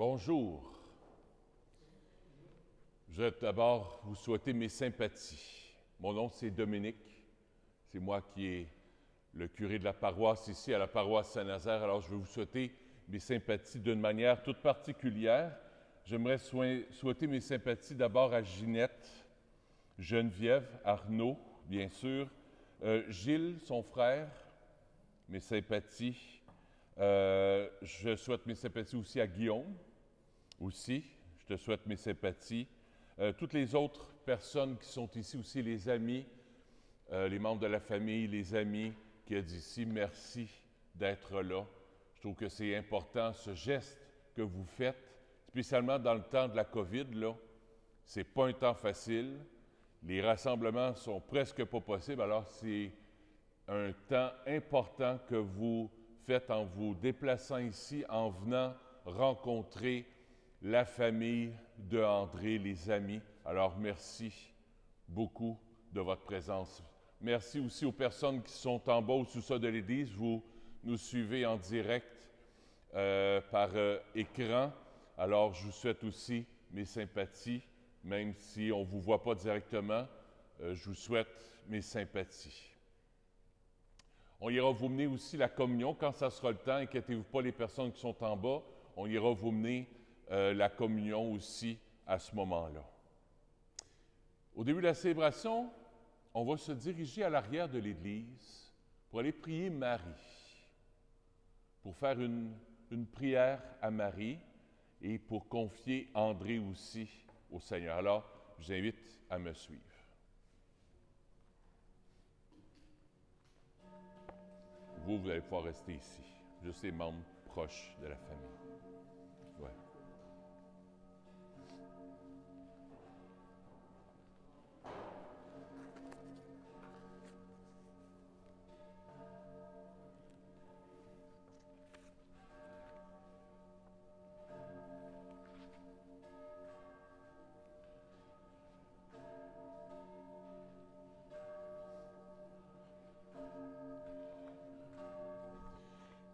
Bonjour. Je vais d'abord vous souhaiter mes sympathies. Mon nom, c'est Dominique. C'est moi qui est le curé de la paroisse ici, à la paroisse Saint-Nazaire. Alors, je veux vous souhaiter mes sympathies d'une manière toute particulière. J'aimerais souhaiter mes sympathies d'abord à Ginette, Geneviève, Arnaud, bien sûr, Gilles, son frère, mes sympathies. Je souhaite mes sympathies aussi à Guillaume, aussi. Je te souhaite mes sympathies. Toutes les autres personnes qui sont ici aussi, les amis, les membres de la famille, les amis qui êtes ici, merci d'être là. Je trouve que c'est important, ce geste que vous faites, spécialement dans le temps de la COVID, là. C'est pas un temps facile. Les rassemblements sont presque pas possibles, alors c'est un temps important que vous faites en vous déplaçant ici, en venant rencontrer la famille de André, les amis. Alors, merci beaucoup de votre présence. Merci aussi aux personnes qui sont en bas au sous-sol de l'Église. Vous nous suivez en direct par écran. Alors, je vous souhaite aussi mes sympathies, même si on ne vous voit pas directement. Je vous souhaite mes sympathies. On ira vous mener aussi la communion quand ça sera le temps. Inquiétez-vous pas, les personnes qui sont en bas. On ira vous mener la communion aussi à ce moment-là. Au début de la célébration, on va se diriger à l'arrière de l'Église pour aller prier Marie, pour faire une prière à Marie et pour confier André aussi au Seigneur. Alors, je vous invite à me suivre. Vous allez pouvoir rester ici, juste les membres proches de la famille. Ouais.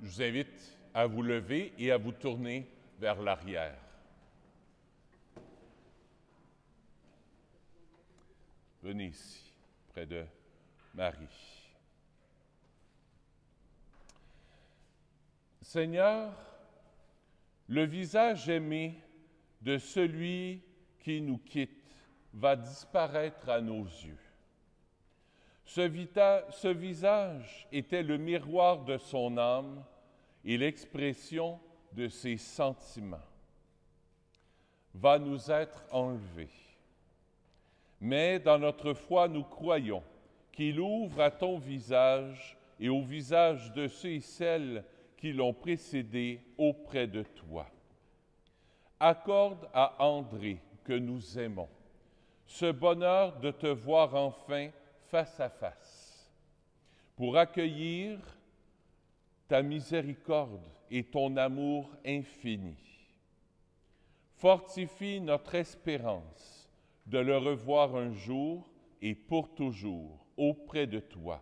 Je vous invite à vous lever et à vous tourner vers l'arrière. Venez ici, près de Marie. Seigneur, le visage aimé de celui qui nous quitte va disparaître à nos yeux. Ce visage était le miroir de son âme et l'expression de ses sentiments. Va nous être enlevé. Mais dans notre foi, nous croyons qu'il ouvre à ton visage et au visage de ceux et celles qui l'ont précédé auprès de toi. Accorde à André, que nous aimons, ce bonheur de te voir enfin face à face, pour accueillir ta miséricorde et ton amour infini. Fortifie notre espérance de le revoir un jour et pour toujours auprès de toi,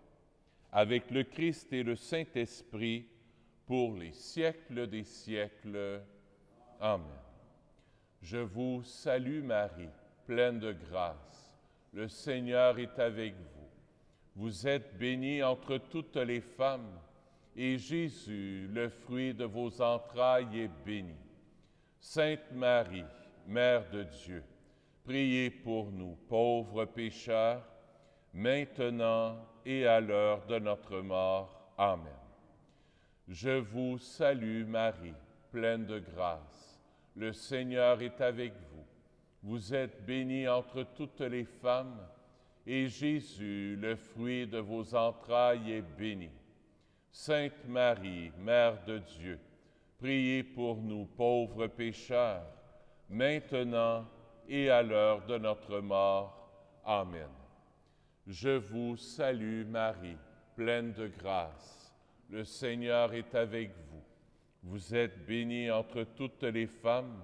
avec le Christ et le Saint-Esprit, pour les siècles des siècles. Amen. Je vous salue Marie, pleine de grâce. Le Seigneur est avec vous. Vous êtes bénie entre toutes les femmes, et Jésus, le fruit de vos entrailles, est béni. Sainte Marie, Mère de Dieu, priez pour nous, pauvres pécheurs, maintenant et à l'heure de notre mort. Amen. Je vous salue Marie, pleine de grâce. Le Seigneur est avec vous. Vous êtes bénie entre toutes les femmes, et Jésus, le fruit de vos entrailles, est béni. Sainte Marie, Mère de Dieu, priez pour nous pauvres pécheurs, maintenant et à l'heure de notre mort. Amen. Je vous salue Marie, pleine de grâce. Le Seigneur est avec vous. Vous êtes bénie entre toutes les femmes,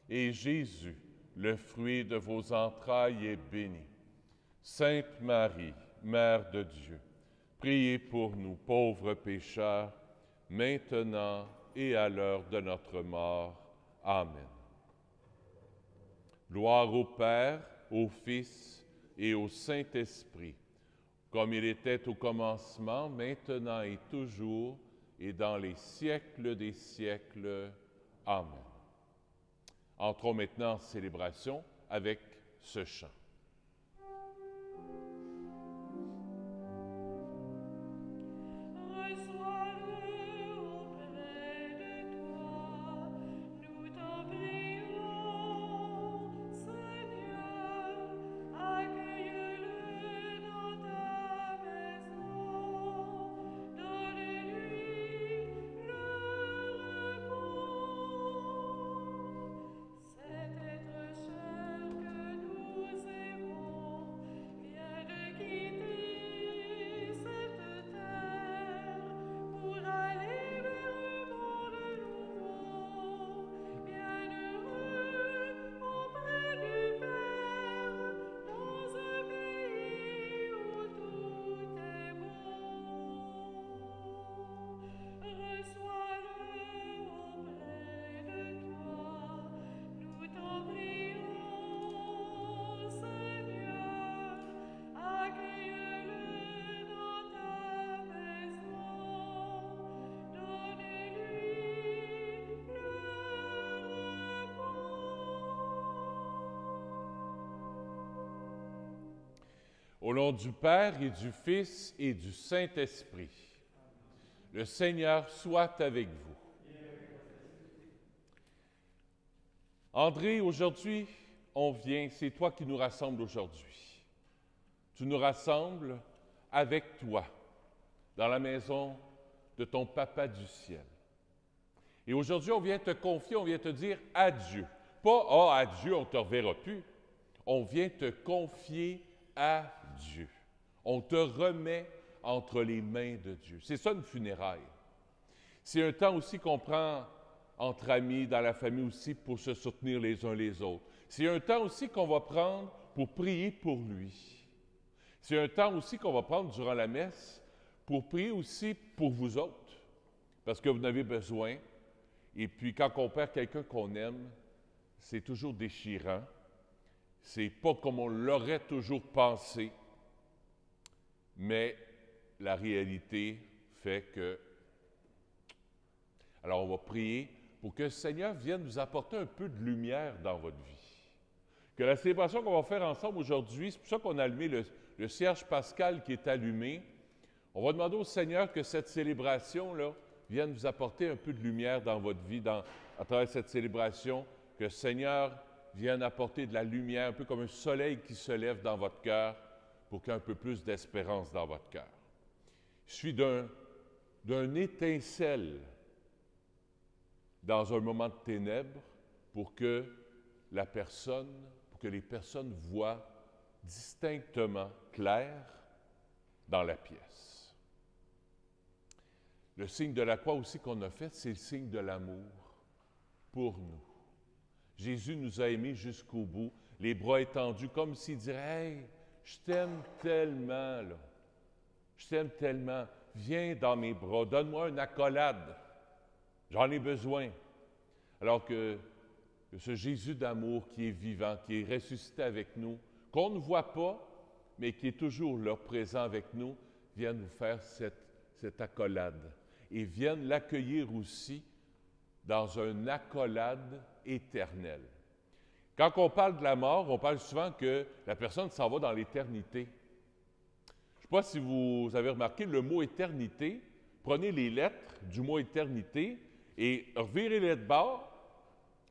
et Jésus, le fruit de vos entrailles, est béni. Sainte Marie, Mère de Dieu, priez pour nous pauvres pécheurs, maintenant et à l'heure de notre mort. Amen. Gloire au Père, au Fils et au Saint-Esprit, comme il était au commencement, maintenant et toujours, et dans les siècles des siècles. Amen. Entrons maintenant en célébration avec ce chant. Au nom du Père et du Fils et du Saint-Esprit, le Seigneur soit avec vous. André, aujourd'hui, on vient, c'est toi qui nous rassembles aujourd'hui. Tu nous rassembles avec toi, dans la maison de ton Papa du ciel. Et aujourd'hui, on vient te confier, on vient te dire adieu. Pas « Ah, adieu, on ne te reverra plus ». On vient te confier à Dieu. On te remet entre les mains de Dieu. C'est ça une funéraille. C'est un temps aussi qu'on prend entre amis, dans la famille aussi, pour se soutenir les uns les autres. C'est un temps aussi qu'on va prendre pour prier pour lui. C'est un temps aussi qu'on va prendre durant la messe pour prier aussi pour vous autres, parce que vous en avez besoin. Et puis quand on perd quelqu'un qu'on aime, c'est toujours déchirant. C'est pas comme on l'aurait toujours pensé, mais la réalité fait que... Alors, on va prier pour que le Seigneur vienne nous apporter un peu de lumière dans votre vie. Que la célébration qu'on va faire ensemble aujourd'hui, c'est pour ça qu'on a allumé le cierge pascal qui est allumé. On va demander au Seigneur que cette célébration-là vienne vous apporter un peu de lumière dans votre vie, à travers cette célébration, que le Seigneur vienne apporter de la lumière, un peu comme un soleil qui se lève dans votre cœur, pour qu'il y ait un peu plus d'espérance dans votre cœur. Il suffit d'un étincelle dans un moment de ténèbres pour que les personnes voient distinctement clair dans la pièce. Le signe de la croix aussi qu'on a fait, c'est le signe de l'amour pour nous. Jésus nous a aimés jusqu'au bout, les bras étendus, comme s'il dirait « Hey, je t'aime tellement, là. Je t'aime tellement. Viens dans mes bras, donne-moi une accolade. J'en ai besoin. » Alors que ce Jésus d'amour qui est vivant, qui est ressuscité avec nous, qu'on ne voit pas, mais qui est toujours là, présent avec nous, vient nous faire cette accolade. Et vienne l'accueillir aussi dans une accolade éternelle. Quand on parle de la mort, on parle souvent que la personne s'en va dans l'éternité. Je ne sais pas si vous avez remarqué le mot « éternité ». Prenez les lettres du mot « éternité » et revirez-les de bord,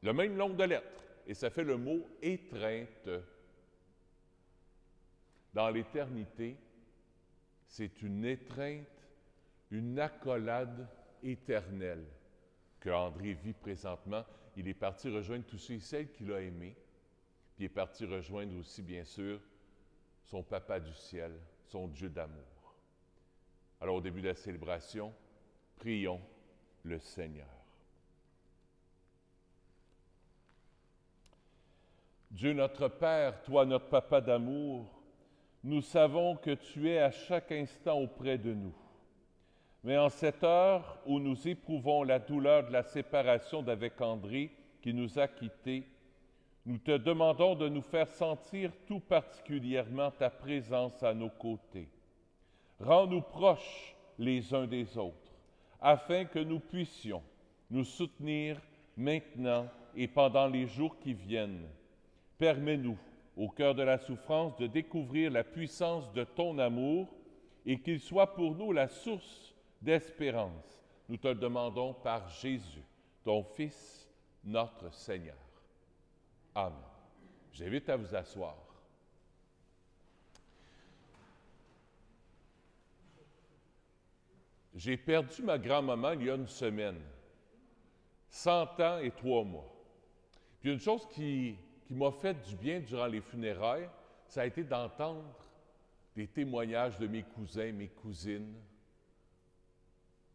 le même nombre de lettres, et ça fait le mot « étreinte ». Dans l'éternité, c'est une étreinte, une accolade éternelle que André vit présentement. Il est parti rejoindre tous ceux et celles qu'il a aimés, puis il est parti rejoindre aussi, bien sûr, son Papa du ciel, son Dieu d'amour. Alors, au début de la célébration, prions le Seigneur. Dieu notre Père, toi notre Papa d'amour, nous savons que tu es à chaque instant auprès de nous. Mais en cette heure où nous éprouvons la douleur de la séparation d'avec André, qui nous a quittés, nous te demandons de nous faire sentir tout particulièrement ta présence à nos côtés. Rends-nous proches les uns des autres, afin que nous puissions nous soutenir maintenant et pendant les jours qui viennent. Permets-nous, au cœur de la souffrance, de découvrir la puissance de ton amour et qu'il soit pour nous la source d'espérance. Nous te le demandons par Jésus, ton Fils, notre Seigneur. Amen. J'invite à vous asseoir. J'ai perdu ma grand-maman il y a une semaine, 100 ans et 3 mois. Puis une chose qui m'a fait du bien durant les funérailles, ça a été d'entendre des témoignages de mes cousins, mes cousines,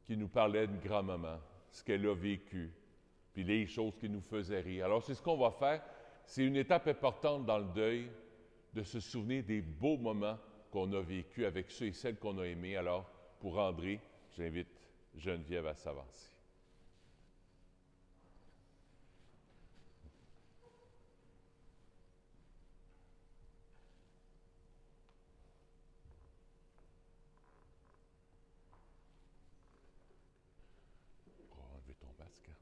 qui nous parlaient de grand-maman, ce qu'elle a vécu, puis les choses qui nous faisaient rire. Alors c'est ce qu'on va faire. C'est une étape importante dans le deuil, de se souvenir des beaux moments qu'on a vécus avec ceux et celles qu'on a aimés. Alors, pour André, j'invite Geneviève à s'avancer. Enlever ton masque, hein?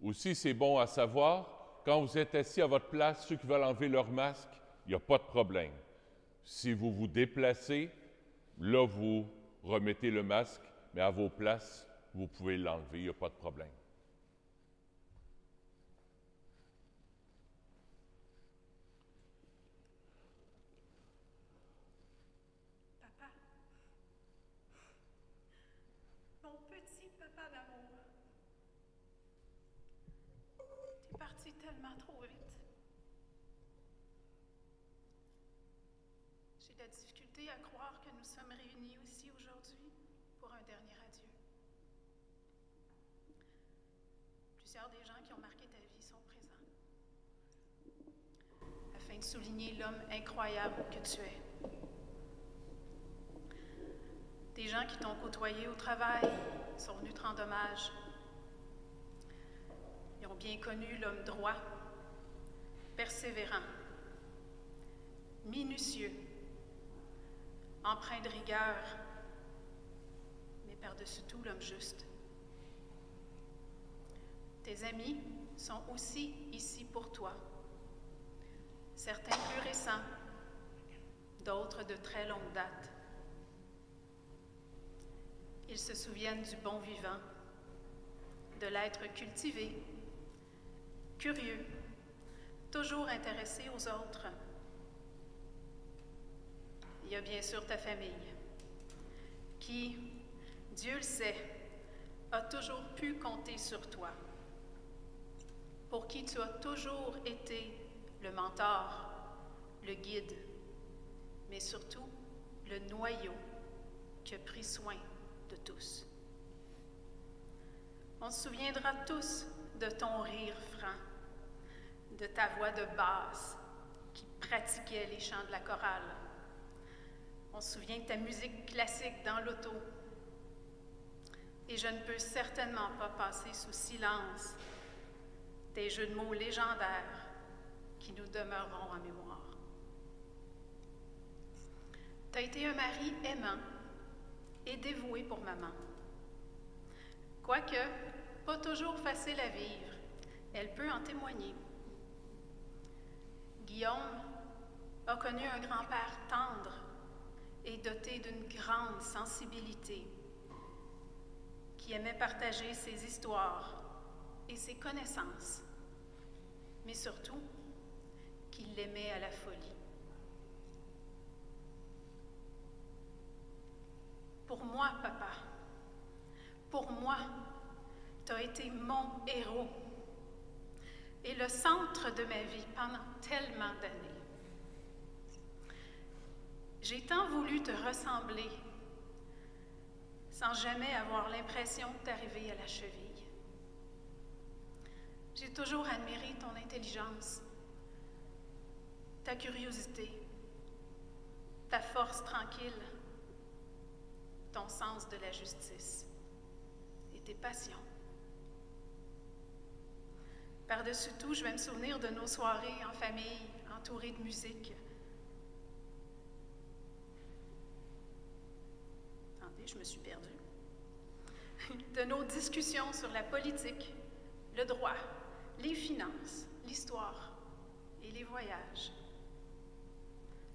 Aussi, c'est bon à savoir, quand vous êtes assis à votre place, ceux qui veulent enlever leur masque, il n'y a pas de problème. Si vous vous déplacez, là, vous remettez le masque, mais à vos places, vous pouvez l'enlever, il n'y a pas de problème. Papa, mon petit papa d'amour, t'es parti tellement trop vite. J'ai de la difficulté à croire que nous sommes réunis ici aujourd'hui pour un dernier adieu. Plusieurs des gens qui ont marqué ta vie sont présents, afin de souligner l'homme incroyable que tu es. Des gens qui t'ont côtoyé au travail sont venus te rendre hommage. Ils ont bien connu l'homme droit, persévérant, minutieux, empreint de rigueur, mais par-dessus tout l'homme juste. Tes amis sont aussi ici pour toi. Certains plus récents, d'autres de très longue date. Ils se souviennent du bon vivant, de l'être cultivé, curieux, toujours intéressé aux autres. Il y a bien sûr ta famille, qui, Dieu le sait, a toujours pu compter sur toi, pour qui tu as toujours été le mentor, le guide, mais surtout le noyau qui a pris soin de tous. On se souviendra tous de ton rire franc, de ta voix de basse qui pratiquait les chants de la chorale. On se souvient de ta musique classique dans l'auto. Et je ne peux certainement pas passer sous silence tes jeux de mots légendaires qui nous demeureront en mémoire. Tu as été un mari aimant et dévoué pour maman. Quoique, pas toujours facile à vivre, elle peut en témoigner. Guillaume a connu un grand-père tendre et doté d'une grande sensibilité, qui aimait partager ses histoires et ses connaissances, mais surtout, qui l'aimait à la folie. Pour moi, papa, pour moi, tu as été mon héros et le centre de ma vie pendant tellement d'années. J'ai tant voulu te ressembler sans jamais avoir l'impression d'arriver à la cheville. J'ai toujours admiré ton intelligence, ta curiosité, ta force tranquille, ton sens de la justice et tes passions. Par-dessus tout, je vais me souvenir de nos soirées en famille, entourées de musique. Attendez, je me suis perdue. De nos discussions sur la politique, le droit, les finances, l'histoire et les voyages.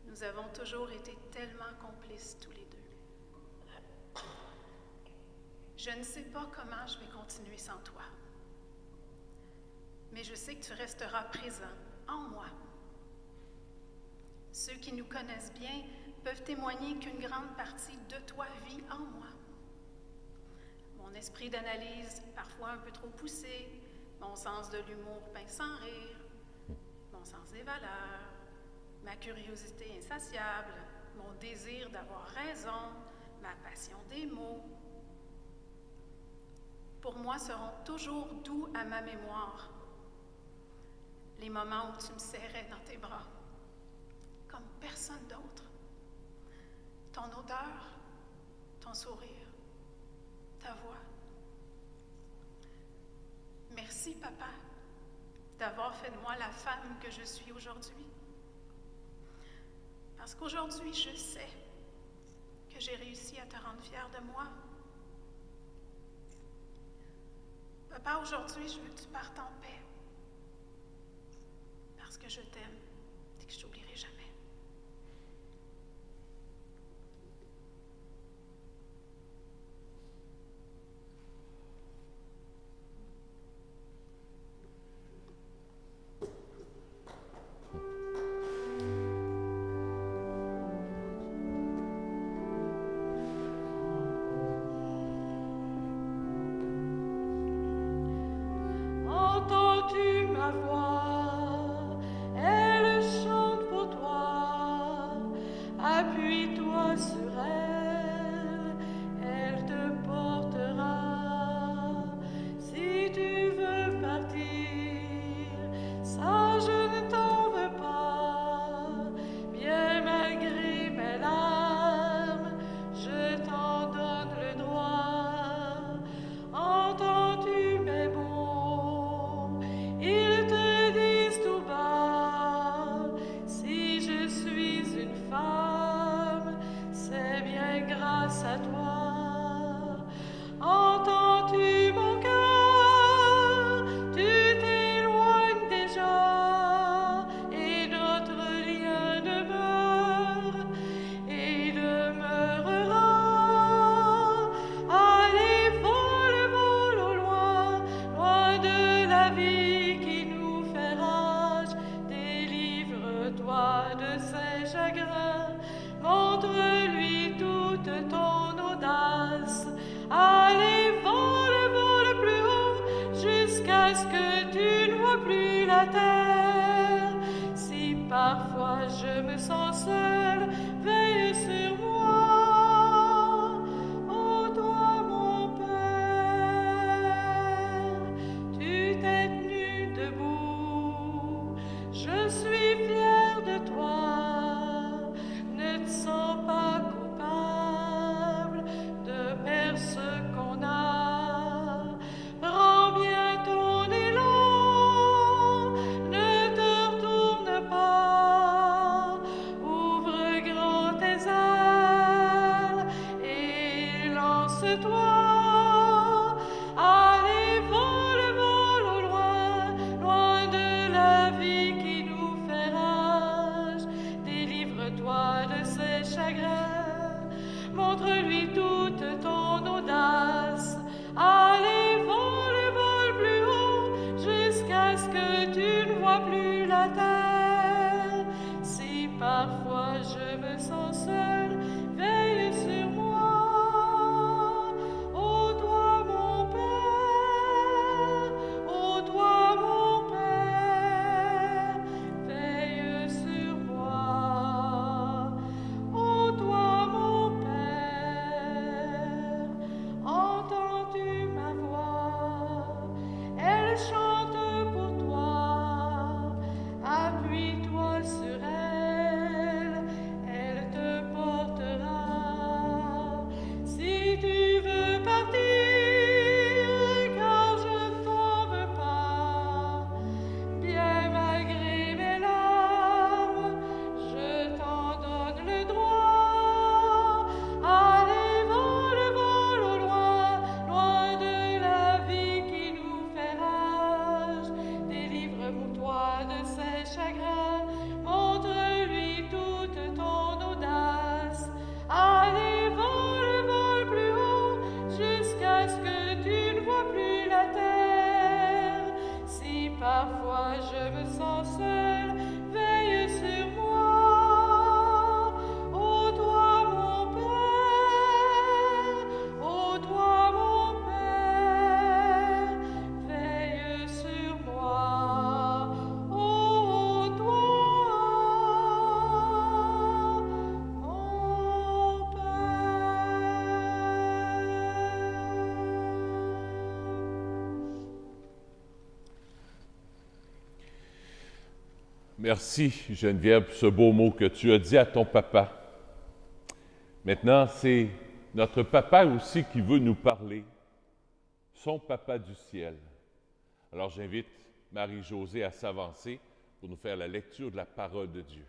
Nous avons toujours été tellement complices tous les deux. Je ne sais pas comment je vais continuer sans toi, mais je sais que tu resteras présent en moi. Ceux qui nous connaissent bien peuvent témoigner qu'une grande partie de toi vit en moi. Mon esprit d'analyse, parfois un peu trop poussé, mon sens de l'humour peint sans rire, mon sens des valeurs, ma curiosité insatiable, mon désir d'avoir raison, ma passion des mots, pour moi seront toujours doux à ma mémoire. Les moments où tu me serrais dans tes bras, comme personne d'autre. Ton odeur, ton sourire, ta voix. Merci, Papa, d'avoir fait de moi la femme que je suis aujourd'hui. Parce qu'aujourd'hui, je sais que j'ai réussi à te rendre fière de moi. Papa, aujourd'hui, je veux que tu partes en paix. Parce que je t'aime et que je t'oublierai jamais. Entends-tu ma voix? Elle chante pour toi. Appuie-toi sur elle, elle te portera. Si tu veux partir, ça je ne t'en veux pas. Bien malgré mes larmes, je t'en donne le droit. Entends-tu mes mots? Ils te disent tout bas, si je suis une femme, c'est bien grâce à toi. Entends-tu mon cœur? Tu t'éloignes déjà, et notre lien demeure et demeurera. Allez, vole, vole au loin, loin de la vie qui nous fait rage. Délivre-toi de ses chagrins, montre-lui toute ton audace. Allez, vole, vole plus haut, jusqu'à ce que tu ne vois plus la terre. Si parfois je me sens seule, veille sur moi. Ô toi, mon Père, tu t'es tenu debout. Je suis fière de toi. Ne te sens pas coupable de perdre ce qu'on a. Prends bien ton élan, ne te retourne pas. Ouvre grand tes ailes et lance-toi. Allez, vole, vole au loin, loin de la vie qui nous fait rage. Délivre-toi de ses chagrins, montre-lui toute ton audace. Allez, vole, vole plus haut, jusqu'à ce que tu ne vois plus la terre. Si parfois je me sens seule, veille sur moi. Ô jusqu'à ce que tu ne vois plus la terre. Si parfois je me sens seul, veille sur moi. Ô toi mon Père, ô toi mon Père, veille sur moi. Ô toi mon Père. Merci, Geneviève, pour ce beau mot que tu as dit à ton papa. Maintenant, c'est notre papa aussi qui veut nous parler, son papa du ciel. Alors, j'invite Marie-Josée à s'avancer pour nous faire la lecture de la parole de Dieu.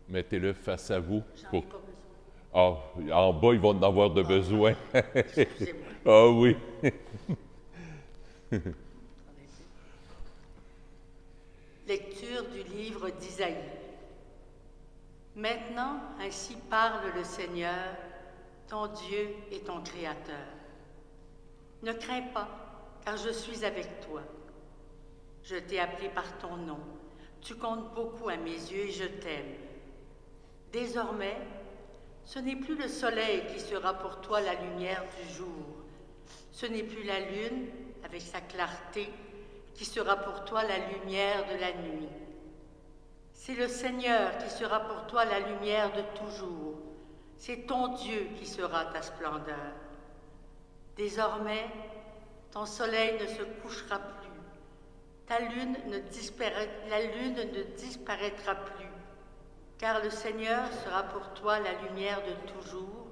Mettez-le face à vous. J'en ai pas besoin. Ah, en bas, ils vont en avoir de besoin. Excusez-moi. Ah oui. Lecture du livre d'Isaïe. Maintenant, ainsi parle le Seigneur, ton Dieu et ton Créateur. Ne crains pas, car je suis avec toi. Je t'ai appelé par ton nom. Tu comptes beaucoup à mes yeux et je t'aime. Désormais, ce n'est plus le soleil qui sera pour toi la lumière du jour. Ce n'est plus la lune, avec sa clarté, qui sera pour toi la lumière de la nuit. C'est le Seigneur qui sera pour toi la lumière de toujours. C'est ton Dieu qui sera ta splendeur. Désormais, ton soleil ne se couchera plus. La lune ne disparaîtra plus. Car le Seigneur sera pour toi la lumière de toujours,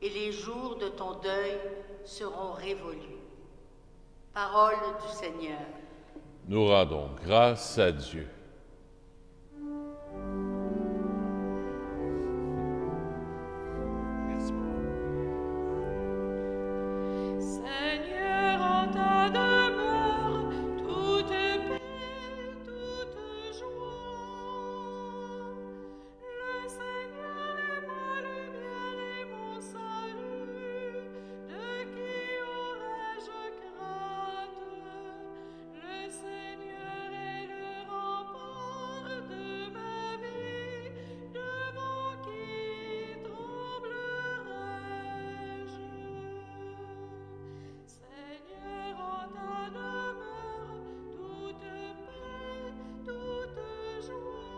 et les jours de ton deuil seront révolus. Parole du Seigneur. Nous rendons grâce à Dieu. Merci beaucoup. Seigneur, en ta demeure, toute paix, toute joie. Le Seigneur est ma lumière et mon salut. De qui aurais-je crainte? Le Seigneur est le rempart de ma vie. Devant qui tremblerais-je? Seigneur, en ta demeure, toute paix, toute joie.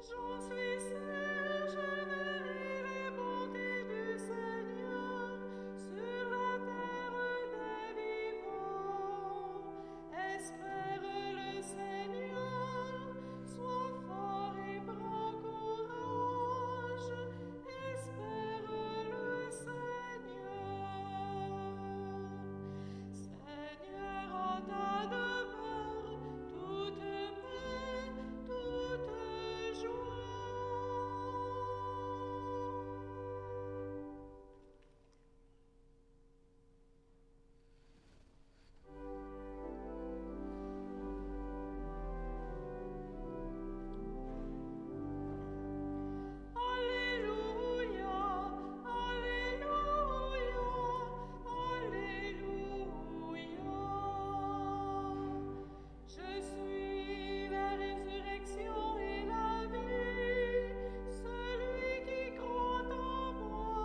J'en suis sûr, je verrai les bontés du Seigneur sur la terre des vivants. Espère le Seigneur, sois fort et prends courage. Espère le Seigneur. Seigneur, en ta demeure, toute paix, toute joie. Alléluia, Alléluia, Alléluia. Je suis la résurrection et la vie. Celui qui croit en moi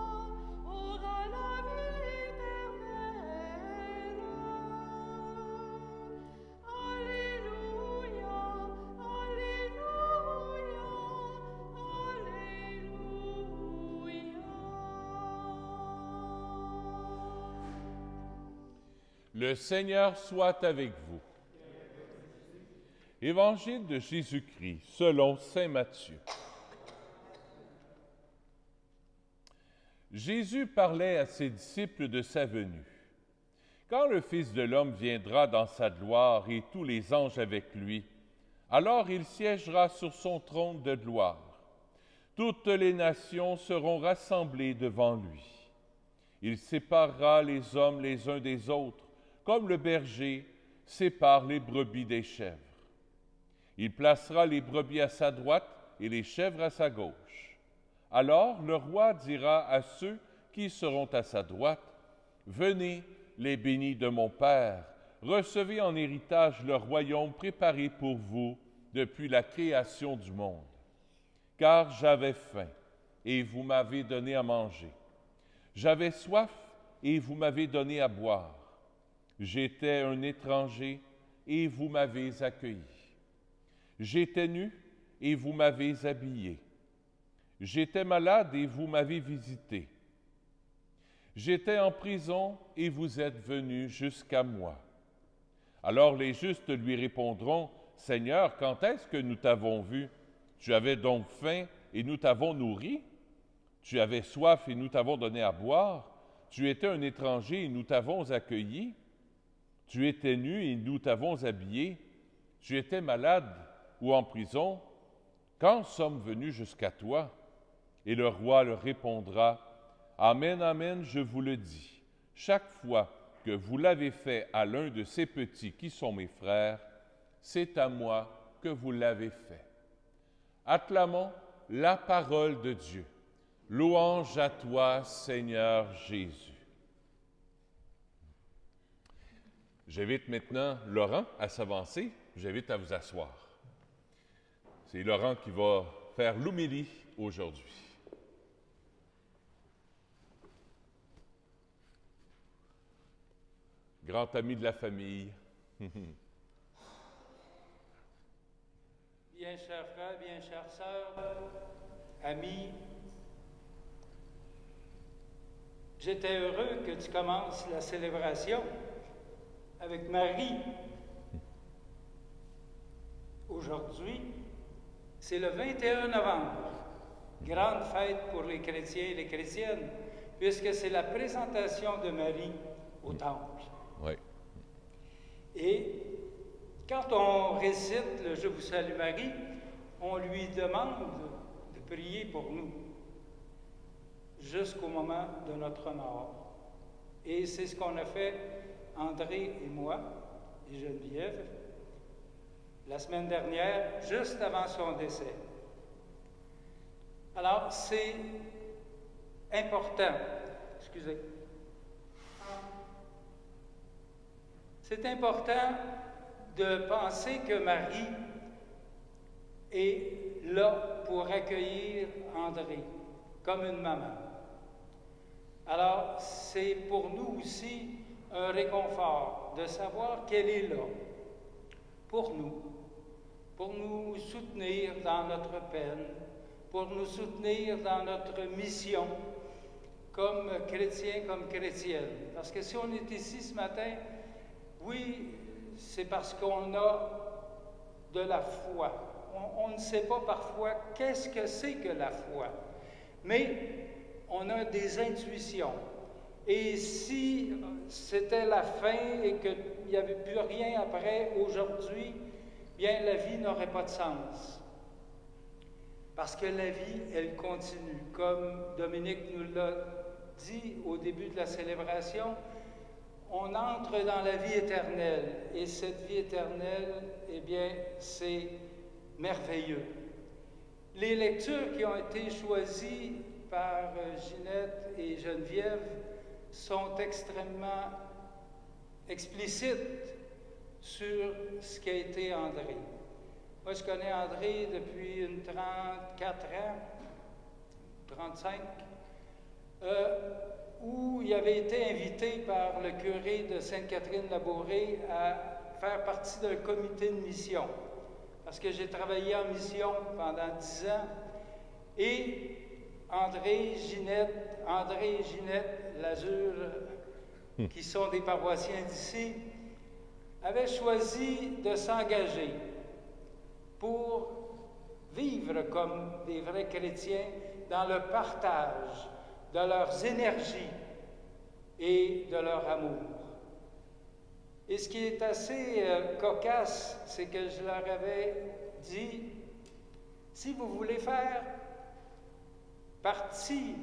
aura la vie éternelle. Alléluia, Alléluia. Le Seigneur soit avec vous. Évangile de Jésus-Christ selon saint Matthieu. Jésus parlait à ses disciples de sa venue. Quand le Fils de l'homme viendra dans sa gloire et tous les anges avec lui, alors il siégera sur son trône de gloire. Toutes les nations seront rassemblées devant lui. Il séparera les hommes les uns des autres, comme le berger sépare les brebis des chèvres. Il placera les brebis à sa droite et les chèvres à sa gauche. Alors le roi dira à ceux qui seront à sa droite, « Venez, les bénis de mon Père, recevez en héritage le royaume préparé pour vous depuis la création du monde. Car j'avais faim, et vous m'avez donné à manger. J'avais soif, et vous m'avez donné à boire. J'étais un étranger, et vous m'avez accueilli. J'étais nu, et vous m'avez habillé. J'étais malade, et vous m'avez visité. J'étais en prison, et vous êtes venus jusqu'à moi. » Alors les justes lui répondront, « Seigneur, quand est-ce que nous t'avons vu? Tu avais donc faim, et nous t'avons nourri? Tu avais soif, et nous t'avons donné à boire? Tu étais un étranger, et nous t'avons accueilli? Tu étais nu, et nous t'avons habillé? Tu étais malade ou en prison? Quand sommes venus jusqu'à toi? » Et le roi leur répondra, « Amen, amen, je vous le dis, chaque fois que vous l'avez fait à l'un de ces petits qui sont mes frères, c'est à moi que vous l'avez fait. » Acclamons la parole de Dieu. Louange à toi, Seigneur Jésus. J'invite maintenant Laurent à s'avancer. J'invite à vous asseoir. C'est Laurent qui va faire l'homélie aujourd'hui. Grand ami de la famille. Bien chers frères, bien chères sœurs, amis, j'étais heureux que tu commences la célébration avec Marie. Aujourd'hui, c'est le 21 novembre, grande fête pour les chrétiens et les chrétiennes, puisque c'est la présentation de Marie au temple. Oui. Et quand on récite le « Je vous salue Marie », on lui demande de prier pour nous jusqu'au moment de notre mort. Et c'est ce qu'on a fait, André et moi, et Geneviève, la semaine dernière, juste avant son décès. Alors, c'est important, excusez, c'est important de penser que Marie est là pour accueillir André comme une maman. Alors, c'est pour nous aussi un réconfort de savoir qu'elle est là pour nous soutenir dans notre peine, pour nous soutenir dans notre mission comme chrétiens, comme chrétiennes. Parce que si on est ici ce matin, oui, c'est parce qu'on a de la foi. On ne sait pas parfois qu'est-ce que c'est que la foi, mais on a des intuitions. Et si c'était la fin et qu'il n'y avait plus rien après aujourd'hui, bien la vie n'aurait pas de sens. Parce que la vie, elle continue. Comme Dominique nous l'a dit au début de la célébration, on entre dans la vie éternelle. Et cette vie éternelle, eh bien, c'est merveilleux. Les lectures qui ont été choisies par Ginette et Geneviève sont extrêmement explicites sur ce qu'a été André. Moi, je connais André depuis une 34 ans, 35, où il avait été invité par le curé de Sainte-Catherine-Labouré à faire partie d'un comité de mission. Parce que j'ai travaillé en mission pendant 10 ans. Et André et Ginette Lazur, qui sont des paroissiens d'ici, avaient choisi de s'engager pour vivre comme des vrais chrétiens dans le partage de leurs énergies et de leur amour. Et ce qui est assez cocasse, c'est que je leur avais dit, si vous voulez faire partie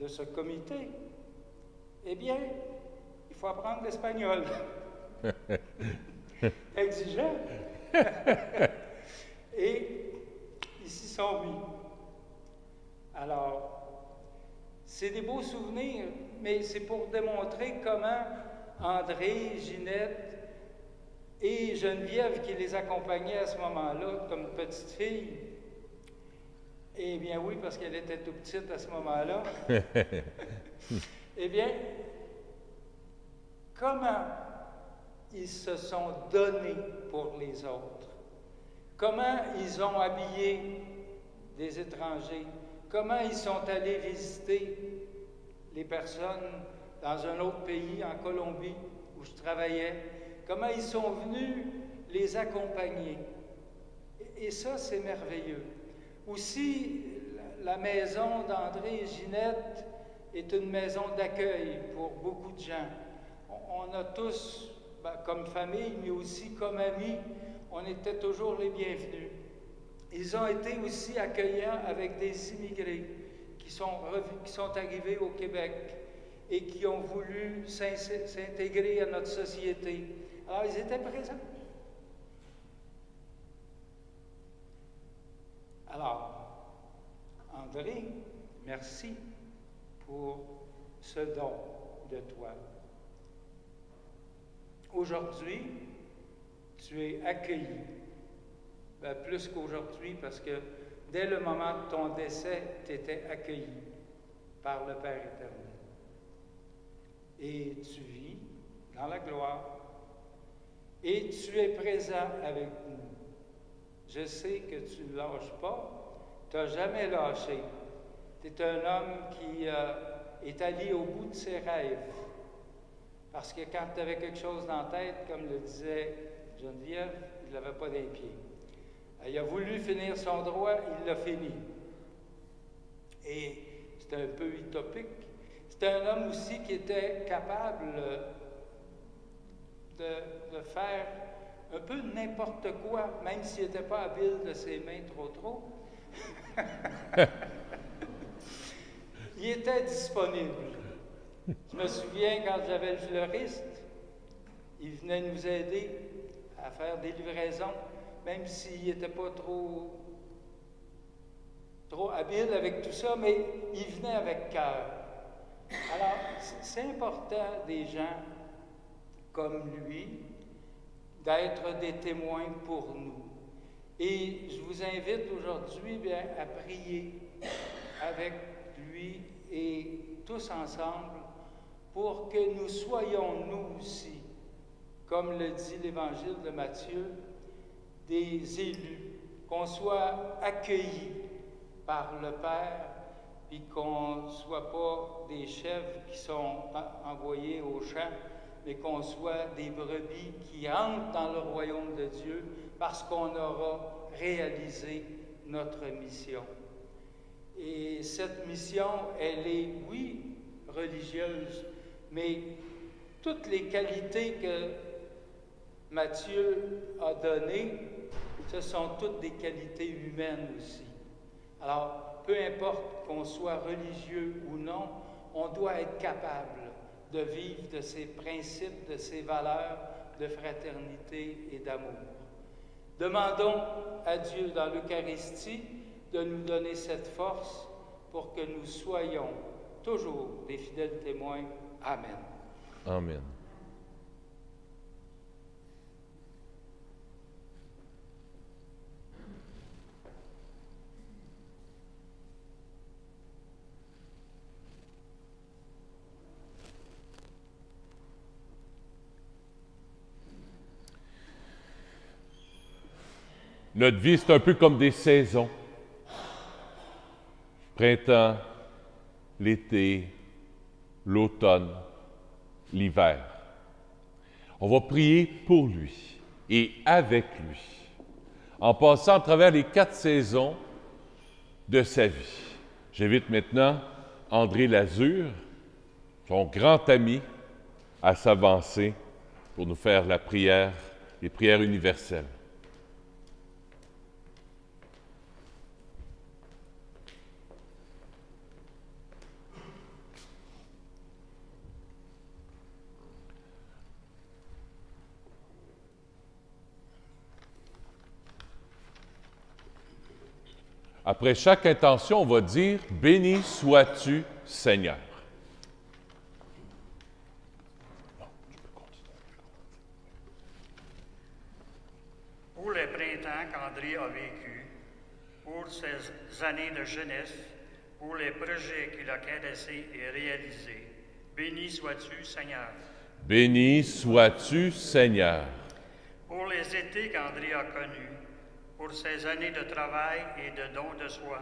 de ce comité, eh bien, il faut apprendre l'espagnol. Exigeant. Et ils s'y sont mis. Alors, c'est des beaux souvenirs, mais c'est pour démontrer comment André, Ginette et Geneviève, qui les accompagnaient à ce moment-là comme petite fille, eh bien oui, parce qu'elle était tout petite à ce moment-là, eh bien, comment ils se sont donnés pour les autres, comment ils ont habillé des étrangers, comment ils sont allés visiter les personnes dans un autre pays, en Colombie, où je travaillais, comment ils sont venus les accompagner. Et ça, c'est merveilleux. Aussi, la maison d'André et Ginette est une maison d'accueil pour beaucoup de gens. On a tous, comme famille, mais aussi comme amis, on était toujours les bienvenus. Ils ont été aussi accueillants avec des immigrés qui sont arrivés au Québec et qui ont voulu s'intégrer à notre société. Alors, ils étaient présents. Alors, André, merci pour ce don de toi. Aujourd'hui, tu es accueilli. Plus qu'aujourd'hui, parce que dès le moment de ton décès, tu étais accueilli par le Père éternel. Et tu vis dans la gloire. Et tu es présent avec nous. Je sais que tu ne lâches pas. Tu n'as jamais lâché. Tu es un homme qui est allé au bout de ses rêves. Parce que quand tu avais quelque chose dans la tête, comme le disait Geneviève, il ne l'avait pas dans les pieds. Il a voulu finir son droit, il l'a fini. Et c'était un peu utopique. C'était un homme aussi qui était capable de faire un peu n'importe quoi, même s'il n'était pas habile de ses mains trop. Il était disponible. Je me souviens quand j'avais le fleuriste, il venait nous aider à faire des livraisons, même s'il n'était pas trop habile avec tout ça, mais il venait avec cœur. Alors, c'est important des gens comme lui d'être des témoins pour nous. Et je vous invite aujourd'hui à prier avec lui et tous ensemble pour que nous soyons nous aussi, comme le dit l'Évangile de Matthieu, des élus, qu'on soit accueillis par le Père, puis qu'on ne soit pas des chefs qui sont envoyés au champ, mais qu'on soit des brebis qui entrent dans le royaume de Dieu parce qu'on aura réalisé notre mission. Et cette mission, elle est, oui, religieuse, mais toutes les qualités que Matthieu a données, ce sont toutes des qualités humaines aussi. Alors, peu importe qu'on soit religieux ou non, on doit être capable de vivre de ces principes, de ces valeurs de fraternité et d'amour. Demandons à Dieu dans l'Eucharistie de nous donner cette force pour que nous soyons toujours des fidèles témoins. Amen. Amen. Notre vie, c'est un peu comme des saisons. Printemps, l'été, l'automne, l'hiver. On va prier pour lui et avec lui, en passant à travers les 4 saisons de sa vie. J'invite maintenant André Lazur, son grand ami, à s'avancer pour nous faire la prière, les prières universelles. Après chaque intention, on va dire « Béni sois-tu, Seigneur ». Pour le printemps qu'André a vécu, pour ses années de jeunesse, pour les projets qu'il a caressés et réalisés, béni sois-tu, Seigneur. Béni sois-tu, Seigneur. Pour les étés qu'André a connus, pour ses années de travail et de don de soi,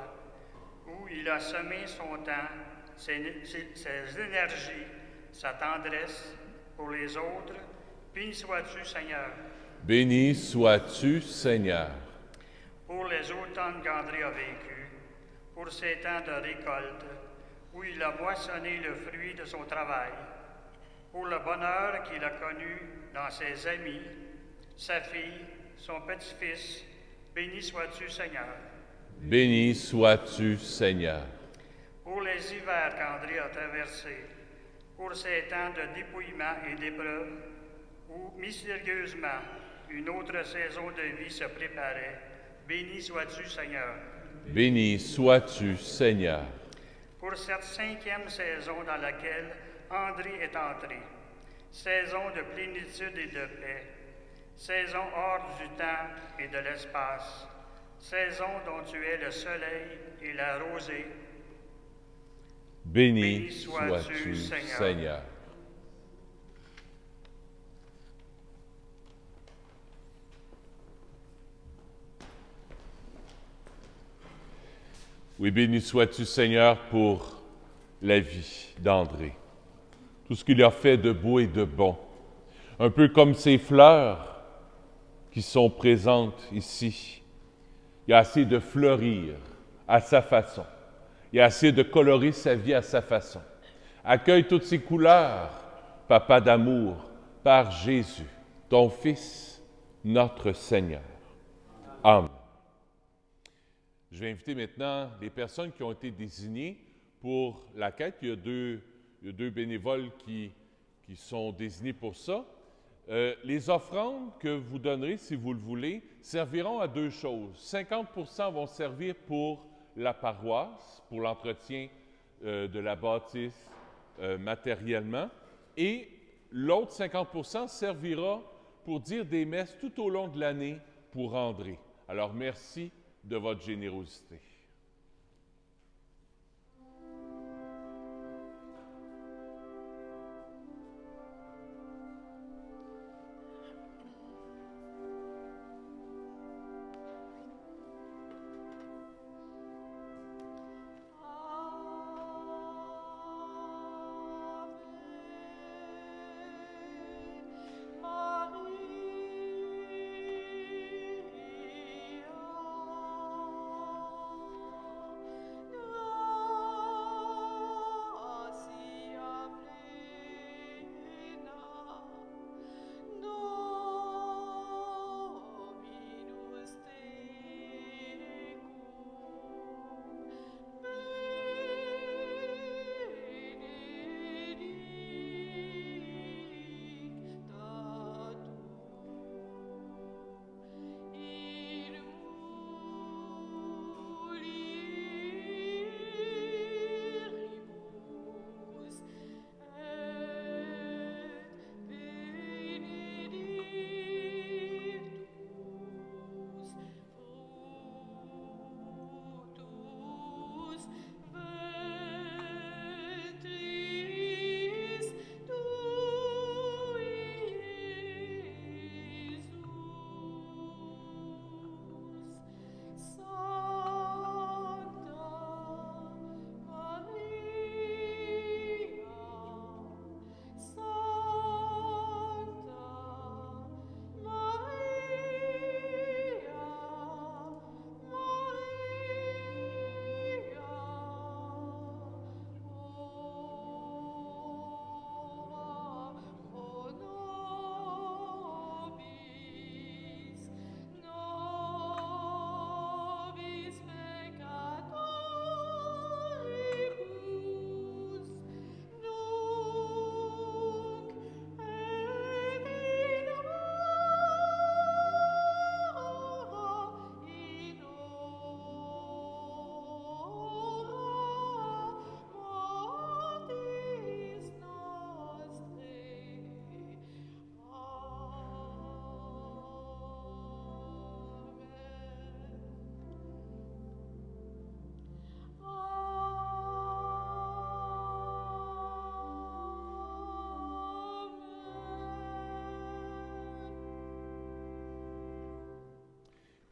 où il a semé son temps, ses énergies, sa tendresse pour les autres, béni sois-tu, Seigneur. Béni sois-tu, Seigneur. Pour les automnes qu'André a vécus, pour ces temps de récolte, où il a moissonné le fruit de son travail, pour le bonheur qu'il a connu dans ses amis, sa fille, son petit-fils, béni sois-tu, Seigneur. Béni sois-tu, Seigneur. Pour les hivers qu'André a traversés, pour ces temps de dépouillement et d'épreuve, où mystérieusement une autre saison de vie se préparait, béni sois-tu, Seigneur. Béni sois-tu, Seigneur. Pour cette 5e saison dans laquelle André est entré, saison de plénitude et de paix, saison hors du temps et de l'espace, saison dont tu es le soleil et la rosée. Béni sois-tu, Seigneur. Oui, béni sois-tu, Seigneur, pour la vie d'André. Tout ce qu'il a fait de beau et de bon. Un peu comme ces fleurs qui sont présentes ici. Il y a assez de fleurir à sa façon. Il y a assez de colorer sa vie à sa façon. Accueille toutes ces couleurs, Papa d'amour, par Jésus, ton Fils, notre Seigneur. Amen. Je vais inviter maintenant les personnes qui ont été désignées pour la quête. Il y a deux bénévoles qui sont désignés pour ça. Les offrandes que vous donnerez, si vous le voulez, serviront à deux choses. 50% vont servir pour la paroisse, pour l'entretien de la bâtisse matériellement, et l'autre 50% servira pour dire des messes tout au long de l'année pour André. Alors, merci de votre générosité.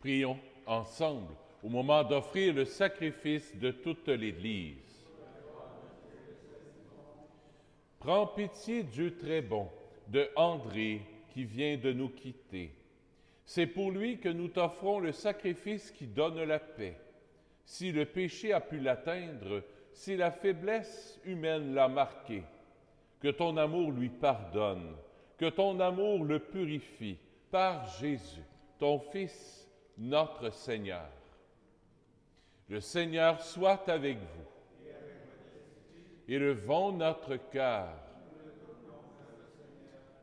Prions ensemble au moment d'offrir le sacrifice de toute l'Église. Prends pitié, Dieu très bon, de André qui vient de nous quitter. C'est pour lui que nous t'offrons le sacrifice qui donne la paix. Si le péché a pu l'atteindre, si la faiblesse humaine l'a marqué, que ton amour lui pardonne, que ton amour le purifie par Jésus, ton Fils, notre Seigneur. Le Seigneur soit avec vous. Élevons notre cœur.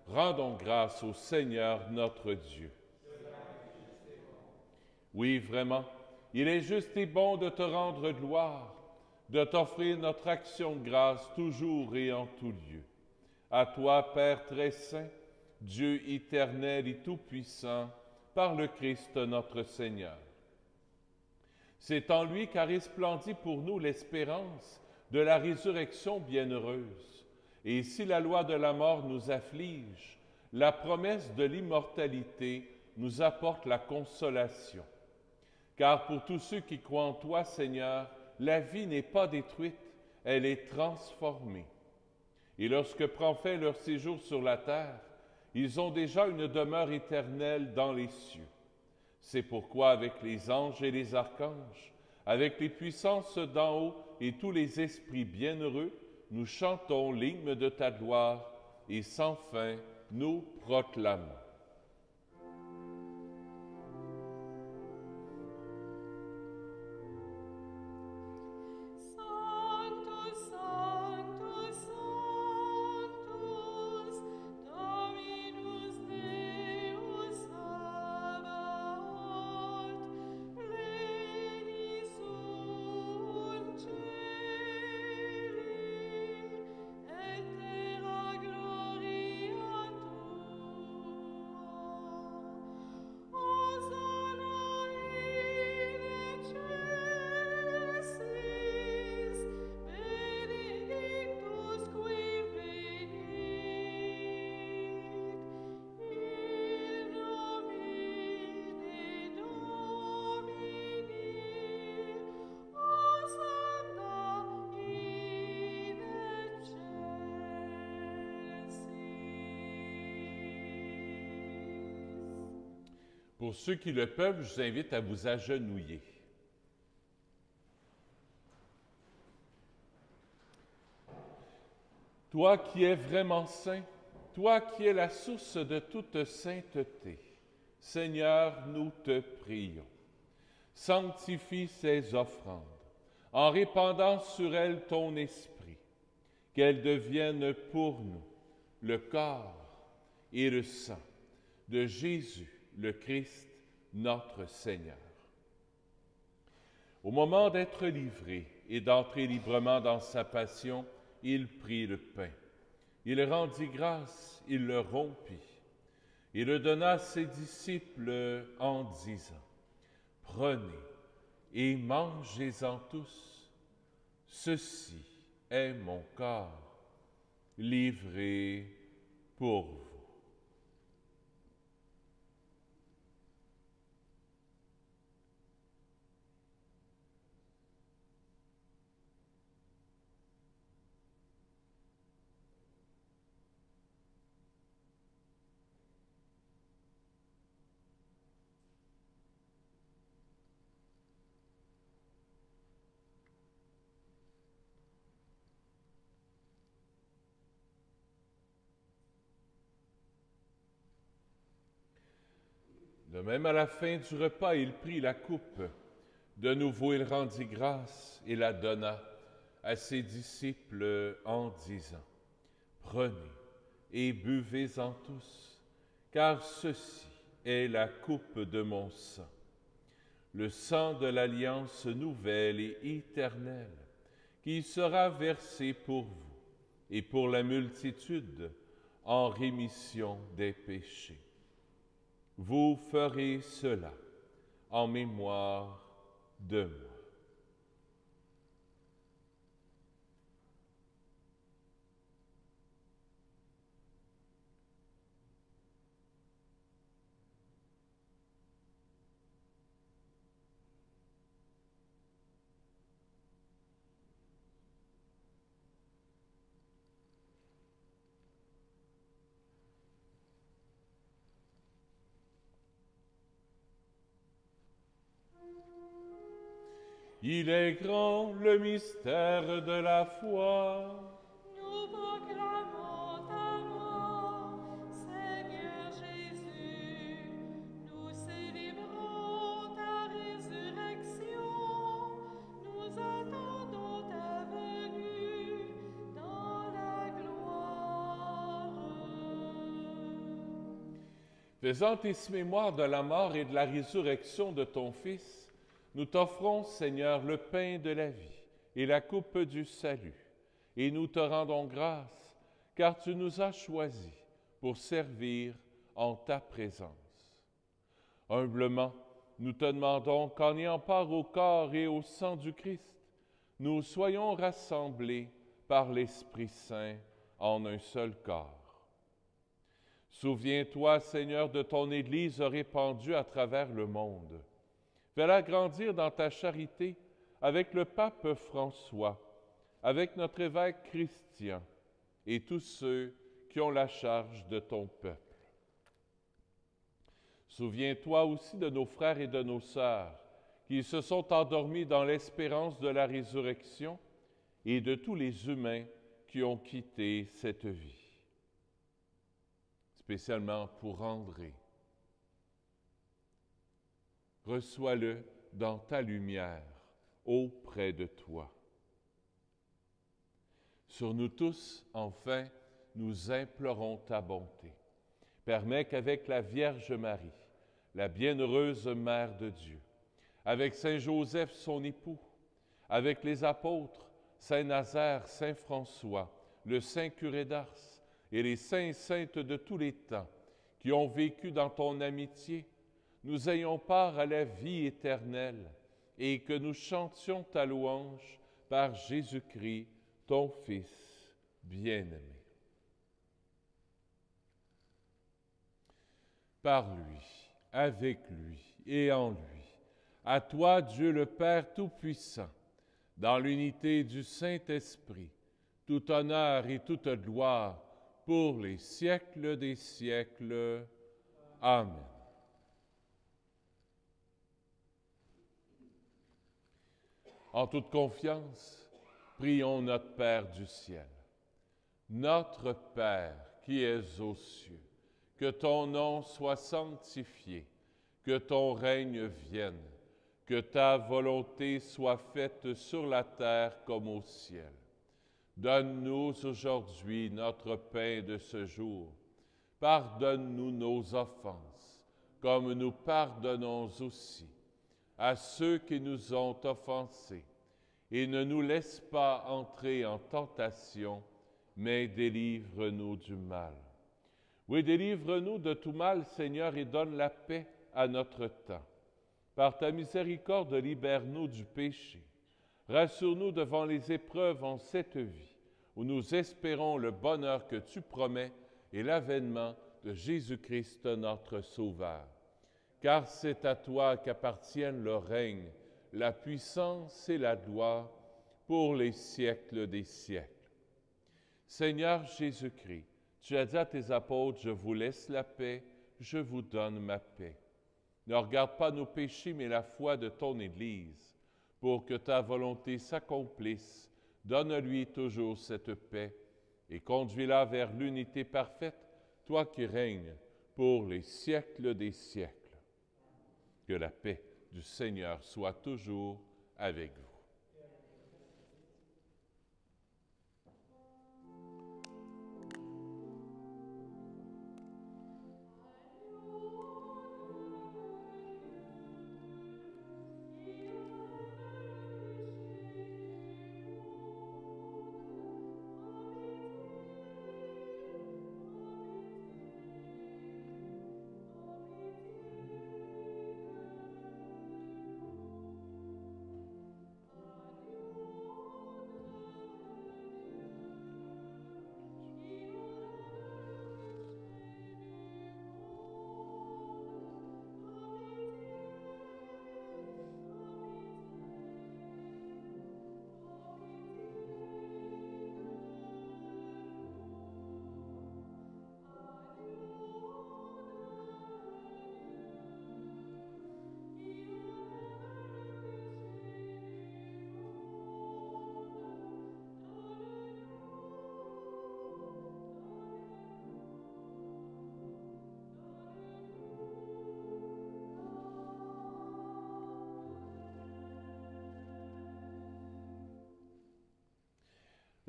Rendons grâce au Seigneur notre Dieu. Oui, vraiment, il est juste et bon de te rendre gloire, de t'offrir notre action de grâce toujours et en tout lieu. À toi, Père très saint, Dieu éternel et tout-puissant, par le Christ notre Seigneur. C'est en lui qu'a resplendi pour nous l'espérance de la résurrection bienheureuse. Et si la loi de la mort nous afflige, la promesse de l'immortalité nous apporte la consolation. Car pour tous ceux qui croient en toi, Seigneur, la vie n'est pas détruite, elle est transformée. Et lorsque prend fin leur séjour sur la terre, ils ont déjà une demeure éternelle dans les cieux. C'est pourquoi avec les anges et les archanges, avec les puissances d'en haut et tous les esprits bienheureux, nous chantons l'hymne de ta gloire et sans fin nous proclamons. Pour ceux qui le peuvent, je vous invite à vous agenouiller. Toi qui es vraiment saint, toi qui es la source de toute sainteté, Seigneur, nous te prions. Sanctifie ces offrandes, en répandant sur elles ton esprit, qu'elles deviennent pour nous le corps et le sang de Jésus, le Christ, notre Seigneur. Au moment d'être livré et d'entrer librement dans sa passion, il prit le pain. Il rendit grâce, il le rompit. Il le donna à ses disciples en disant, « Prenez et mangez-en tous. Ceci est mon corps, livré pour vous. » De même, à la fin du repas, il prit la coupe. De nouveau, il rendit grâce et la donna à ses disciples en disant, « Prenez et buvez-en tous, car ceci est la coupe de mon sang, le sang de l'alliance nouvelle et éternelle, qui sera versé pour vous et pour la multitude en rémission des péchés. Vous ferez cela en mémoire de moi. » Il est grand le mystère de la foi. Nous proclamons ta mort, Seigneur Jésus. Nous célébrons ta résurrection. Nous attendons ta venue dans la gloire. Faisant ici mémoire de la mort et de la résurrection de ton Fils, nous t'offrons, Seigneur, le pain de la vie et la coupe du salut, et nous te rendons grâce, car tu nous as choisis pour servir en ta présence. Humblement, nous te demandons qu'en ayant part au corps et au sang du Christ, nous soyons rassemblés par l'Esprit Saint en un seul corps. Souviens-toi, Seigneur, de ton Église répandue à travers le monde. Fais-la grandir dans ta charité avec le pape François, avec notre évêque Christian et tous ceux qui ont la charge de ton peuple. Souviens-toi aussi de nos frères et de nos sœurs qui se sont endormis dans l'espérance de la résurrection et de tous les humains qui ont quitté cette vie. Spécialement pour André. Reçois-le dans ta lumière, auprès de toi. Sur nous tous, enfin, nous implorons ta bonté. Permets qu'avec la Vierge Marie, la bienheureuse Mère de Dieu, avec Saint Joseph, son époux, avec les apôtres, Saint Nazaire, Saint François, le Saint curé d'Ars et les saints et saintes de tous les temps qui ont vécu dans ton amitié, nous ayons part à la vie éternelle et que nous chantions ta louange par Jésus-Christ, ton Fils bien-aimé. Par lui, avec lui et en lui, à toi, Dieu le Père Tout-Puissant, dans l'unité du Saint-Esprit, tout honneur et toute gloire pour les siècles des siècles. Amen. En toute confiance, prions notre Père du ciel. Notre Père qui es aux cieux, que ton nom soit sanctifié, que ton règne vienne, que ta volonté soit faite sur la terre comme au ciel. Donne-nous aujourd'hui notre pain de ce jour. Pardonne-nous nos offenses, comme nous pardonnons aussi à ceux qui nous ont offensés, et ne nous laisse pas entrer en tentation, mais délivre-nous du mal. Oui, délivre-nous de tout mal, Seigneur, et donne la paix à notre temps. Par ta miséricorde, libère-nous du péché. Rassure-nous devant les épreuves en cette vie, où nous espérons le bonheur que tu promets et l'avènement de Jésus-Christ, notre Sauveur. Car c'est à toi qu'appartiennent le règne, la puissance et la gloire pour les siècles des siècles. Seigneur Jésus-Christ, tu as dit à tes apôtres, « Je vous laisse la paix, je vous donne ma paix. » Ne regarde pas nos péchés, mais la foi de ton Église, pour que ta volonté s'accomplisse. Donne-lui toujours cette paix et conduis-la vers l'unité parfaite, toi qui règnes pour les siècles des siècles. Que la paix du Seigneur soit toujours avec vous.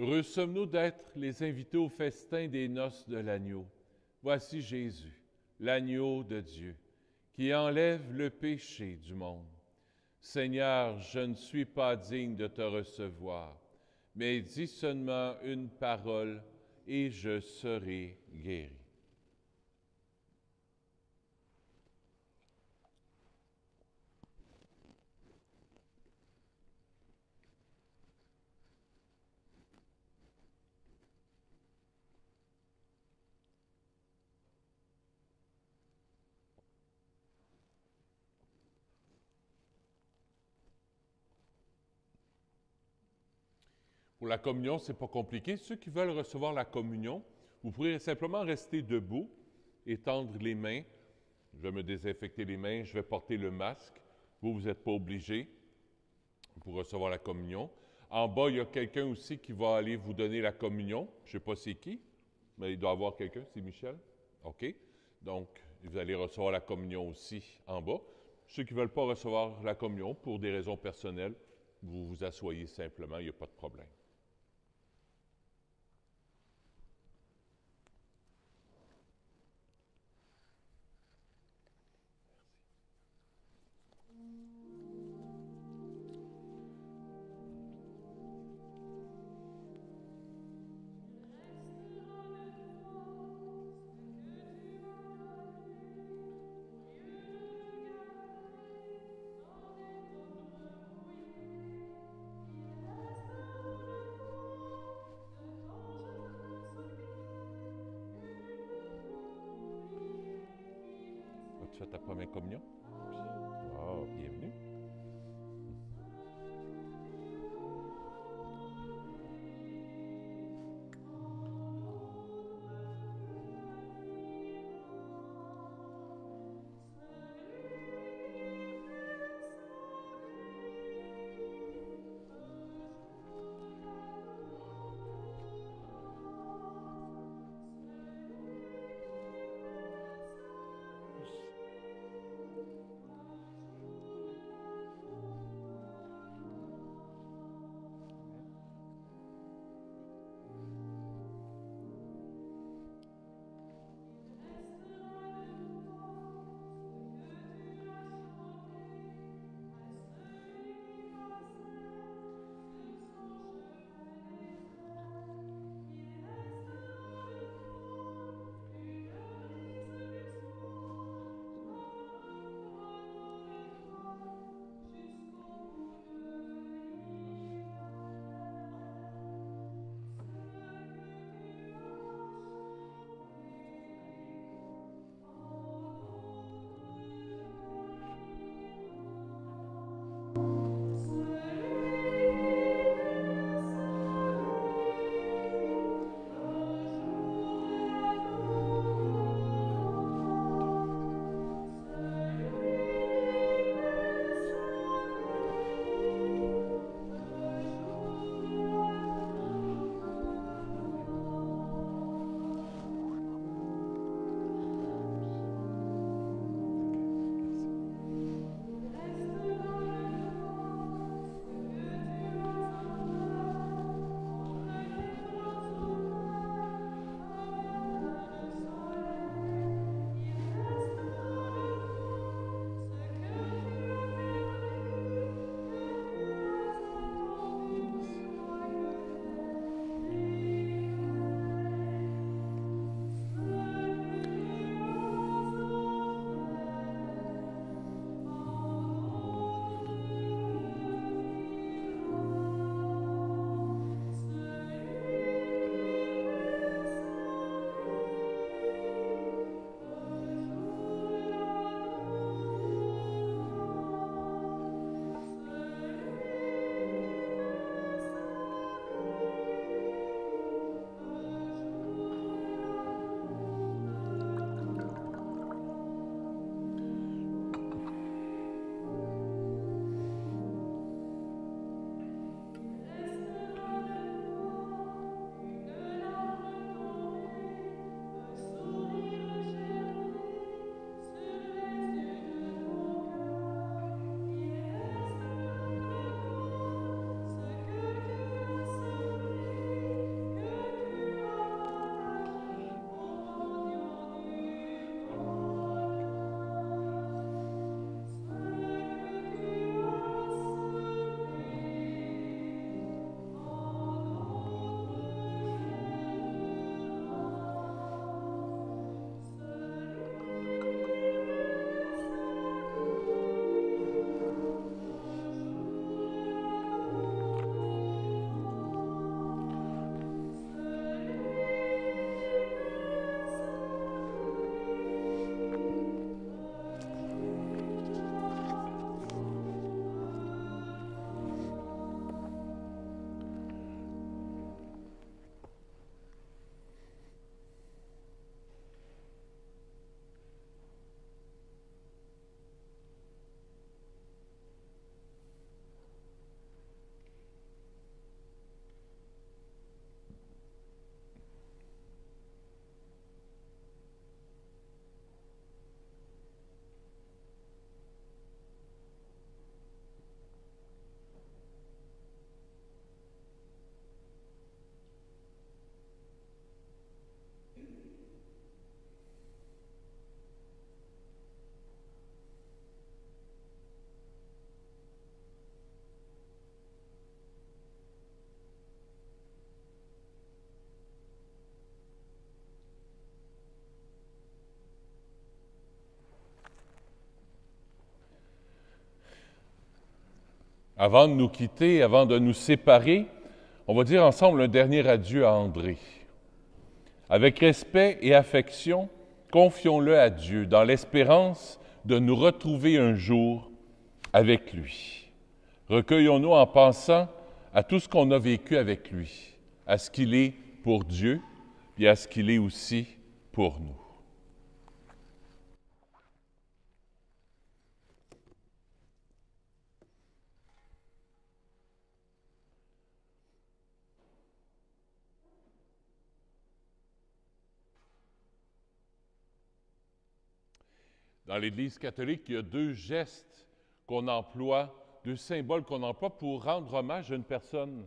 Heureux sommes-nous d'être les invités au festin des noces de l'agneau. Voici Jésus, l'agneau de Dieu, qui enlève le péché du monde. Seigneur, je ne suis pas digne de te recevoir, mais dis seulement une parole et je serai guéri. Pour la communion, ce n'est pas compliqué. Ceux qui veulent recevoir la communion, vous pourrez simplement rester debout, étendre les mains. Je vais me désinfecter les mains, je vais porter le masque. Vous n'êtes pas obligé pour recevoir la communion. En bas, il y a quelqu'un aussi qui va aller vous donner la communion. Je ne sais pas c'est qui, mais il doit y avoir quelqu'un, c'est Michel. OK. Donc, vous allez recevoir la communion aussi en bas. Ceux qui ne veulent pas recevoir la communion pour des raisons personnelles, vous vous asseyez simplement, il n'y a pas de problème. Tu fais ta première communion? Oh, bienvenue. Avant de nous quitter, avant de nous séparer, on va dire ensemble un dernier adieu à André. Avec respect et affection, confions-le à Dieu dans l'espérance de nous retrouver un jour avec lui. Recueillons-nous en pensant à tout ce qu'on a vécu avec lui, à ce qu'il est pour Dieu, et à ce qu'il est aussi pour nous. Dans l'Église catholique, il y a deux gestes qu'on emploie, deux symboles qu'on emploie pour rendre hommage à une personne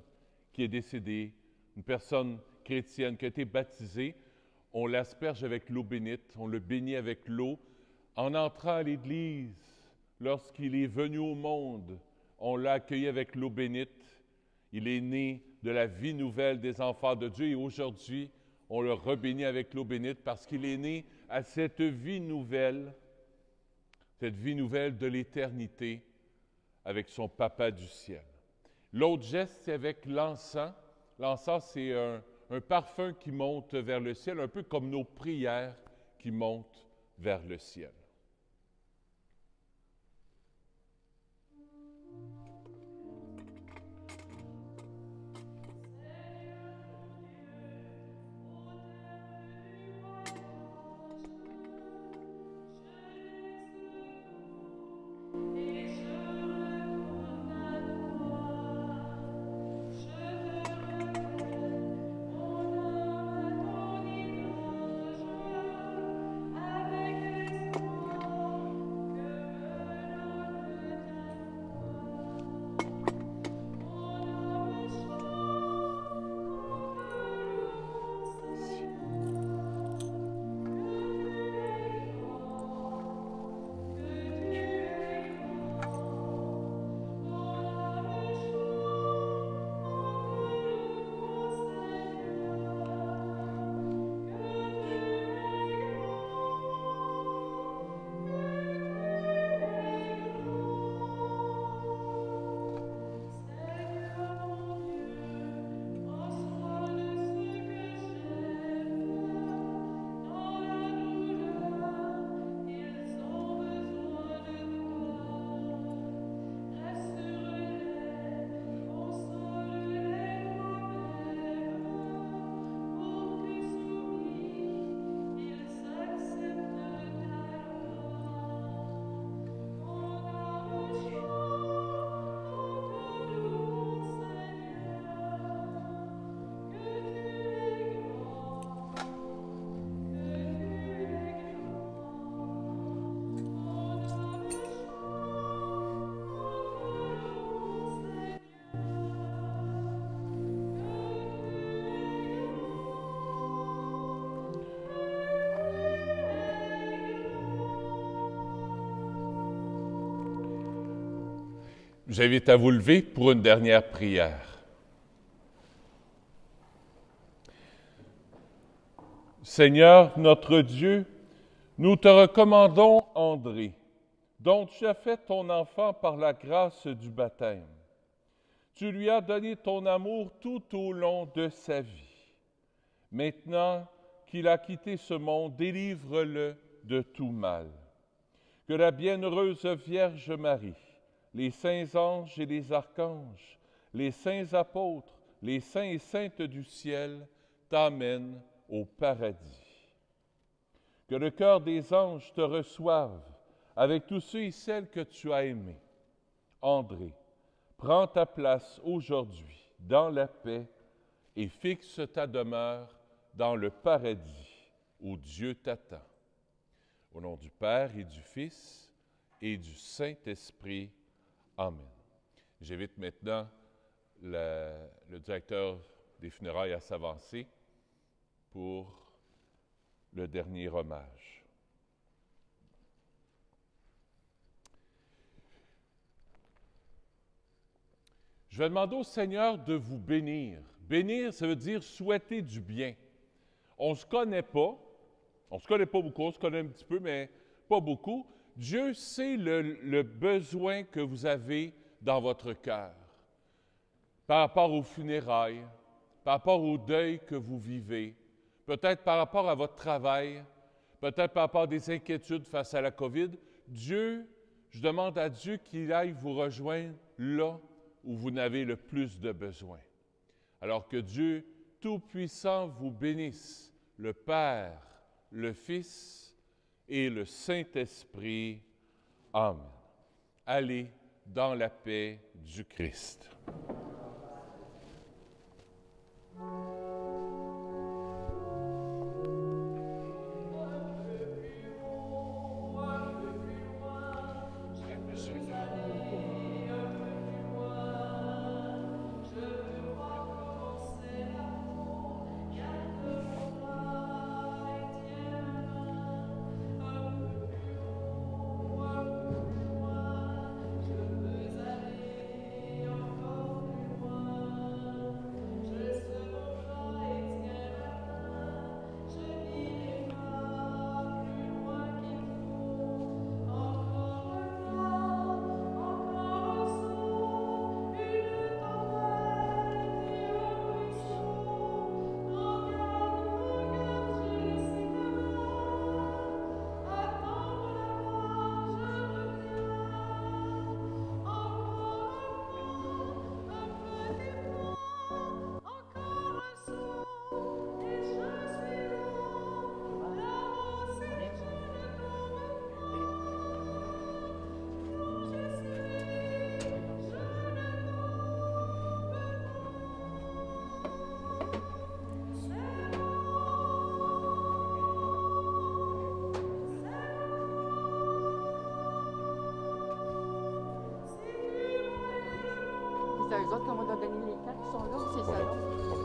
qui est décédée, une personne chrétienne qui a été baptisée. On l'asperge avec l'eau bénite, on le bénit avec l'eau. En entrant à l'Église, lorsqu'il est venu au monde, on l'a accueilli avec l'eau bénite. Il est né de la vie nouvelle des enfants de Dieu et aujourd'hui, on le rebénit avec l'eau bénite parce qu'il est né à cette vie nouvelle de l'éternité avec son Papa du ciel. L'autre geste, c'est avec l'encens. L'encens, c'est un parfum qui monte vers le ciel, un peu comme nos prières qui montent vers le ciel. Je vous invite à vous lever pour une dernière prière. Seigneur, notre Dieu, nous te recommandons André, dont tu as fait ton enfant par la grâce du baptême. Tu lui as donné ton amour tout au long de sa vie. Maintenant qu'il a quitté ce monde, délivre-le de tout mal. Que la bienheureuse Vierge Marie, les saints anges et les archanges, les saints apôtres, les saints et saintes du ciel t'amènent au paradis. Que le cœur des anges te reçoive avec tous ceux et celles que tu as aimés. André, prends ta place aujourd'hui dans la paix et fixe ta demeure dans le paradis où Dieu t'attend. Au nom du Père et du Fils et du Saint-Esprit. Amen. J'invite maintenant le directeur des funérailles à s'avancer pour le dernier hommage. Je vais demander au Seigneur de vous bénir. Bénir, ça veut dire souhaiter du bien. On ne se connaît pas beaucoup, on se connaît un petit peu, mais pas beaucoup. Dieu sait le besoin que vous avez dans votre cœur par rapport aux funérailles, par rapport au deuil que vous vivez, peut-être par rapport à votre travail, peut-être par rapport à des inquiétudes face à la COVID. Dieu, je demande à Dieu qu'il aille vous rejoindre là où vous n'avez le plus de besoin. Alors que Dieu Tout-Puissant vous bénisse, le Père, le Fils et le Saint-Esprit. Amen. Allez dans la paix du Christ. C'est eux autres qu'on va donner les cartes qui sont là ou c'est ça là?